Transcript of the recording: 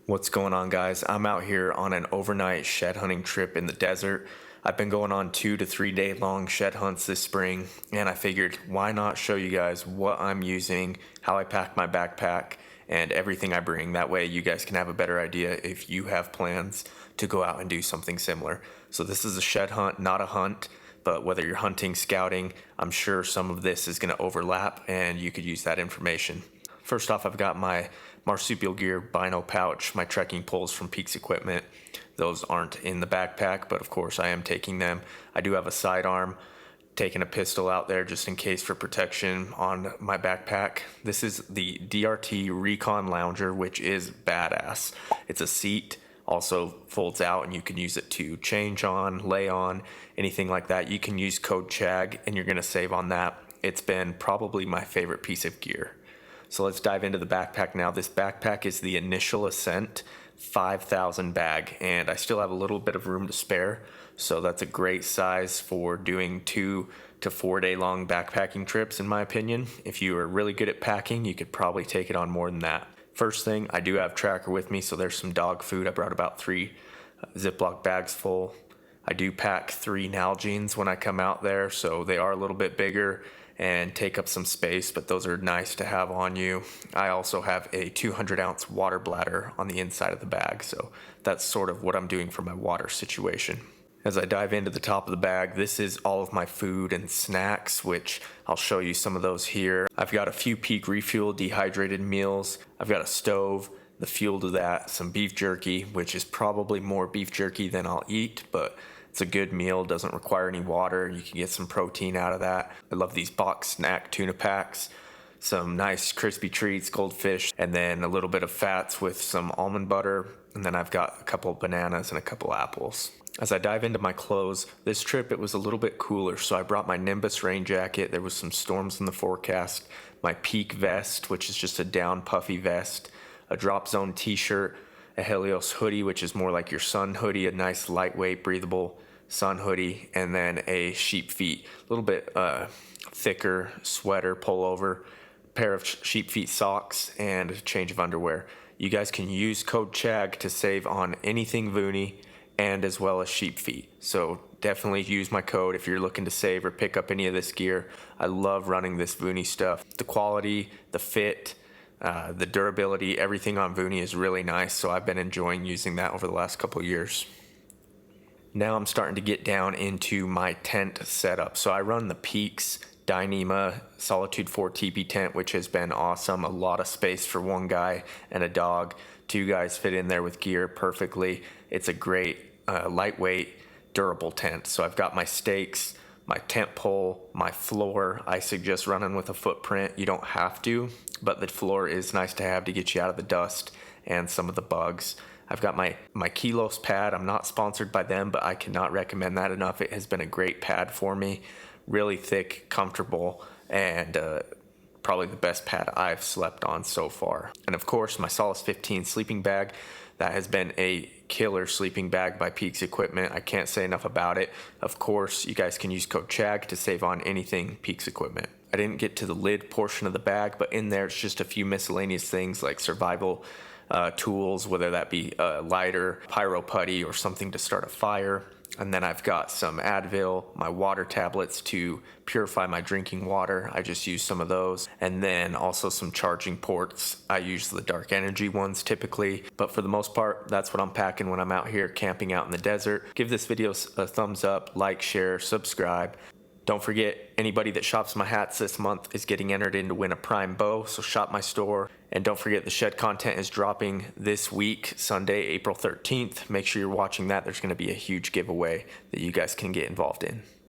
What's going on, guys? I'm out here on an overnight shed hunting trip in the desert. I've been going on 2 to 3 day long shed hunts this spring, and I figured why not show you guys what I'm using, how I pack my backpack, and everything I bring. That way you guys can have a better idea if you have plans to go out and do something similar. So this is a shed hunt, not a hunt, but whether you're hunting, scouting, I'm sure some of this is going to overlap and you could use that information. First off, I've got my marsupial gear bino pouch, my trekking poles from Peaks Equipment. Those aren't in the backpack, but of course I am taking them. I do have a sidearm, taking a pistol out there just in case for protection on my backpack. This is the DRT Recon Lounger, which is badass. It's a seat, also folds out, and you can use it to change on, lay on, anything like that. You can use code CHAG and you're gonna save on that. It's been probably my favorite piece of gear. So let's dive into the backpack now. This backpack is the initial Ascent 5,000 bag, and I still have a little bit of room to spare. So that's a great size for doing 2 to 4 day long backpacking trips, in my opinion. If you are really good at packing, you could probably take it on more than that. First thing, I do have tracker with me, so there's some dog food. I brought about 3 Ziploc bags full. I do pack 3 Nalgene's when I come out there, so they are a little bit bigger and take up some space, but those are nice to have on you. I also have a 200-ounce water bladder on the inside of the bag, so that's sort of what I'm doing for my water situation. As I dive into the top of the bag, this is all of my food and snacks, which I'll show you some of those here. I've got a few Peak Refuel dehydrated meals. I've got a stove, the fuel to that, some beef jerky, which is probably more beef jerky than I'll eat, but it's a good meal, doesn't require any water. You can get some protein out of that. I love these box snack tuna packs, some nice crispy treats, goldfish, and then a little bit of fats with some almond butter. And then I've got a couple of bananas and a couple apples. As I dive into my clothes, this trip it was a little bit cooler, so I brought my Nimbus rain jacket. There was some storms in the forecast. My Peak vest, which is just a down puffy vest, a Drop Zone t-shirt, a Helios hoodie, which is more like your sun hoodie, a nice lightweight, breathable sun hoodie, and then a sheep feet, a little bit thicker sweater pullover, pair of sheep feet socks, and a change of underwear. You guys can use code CHAG to save on anything Vooney and as well as sheep feet. So definitely use my code if you're looking to save or pick up any of this gear. I love running this Vooney stuff. The quality, the fit, the durability, everything on Vooney is really nice, so I've been enjoying using that over the last couple of years. Now I'm starting to get down into my tent setup. So I run the Peaks Dyneema Solitude 4 teepee tent, which has been awesome. A lot of space for one guy and a dog. 2 guys fit in there with gear perfectly. It's a great, lightweight, durable tent. So I've got my stakes, my tent pole, my floor. I suggest running with a footprint. You don't have to, but the floor is nice to have to get you out of the dust and some of the bugs. I've got my Kilos pad. I'm not sponsored by them, but I cannot recommend that enough. It has been a great pad for me. Really thick, comfortable, and probably the best pad I've slept on so far. And of course, my Solace 15 sleeping bag. That has been a killer sleeping bag by Peaks Equipment. I can't say enough about it. Of course, you guys can use code CHAG to save on anything Peaks Equipment. I didn't get to the lid portion of the bag, but in there it's just a few miscellaneous things like survival tools, whether that be a lighter, pyro putty, or something to start a fire. And then I've got some Advil, my water tablets to purify my drinking water. I just use some of those. And then also some charging ports. I use the dark energy ones typically, but for the most part, that's what I'm packing when I'm out here camping out in the desert. Give this video a thumbs up, like, share, subscribe. Don't forget, anybody that shops my hats this month is getting entered in to win a Prime bow, so shop my store. And don't forget, the shed content is dropping this week, Sunday, April 13th. Make sure you're watching that. There's going to be a huge giveaway that you guys can get involved in.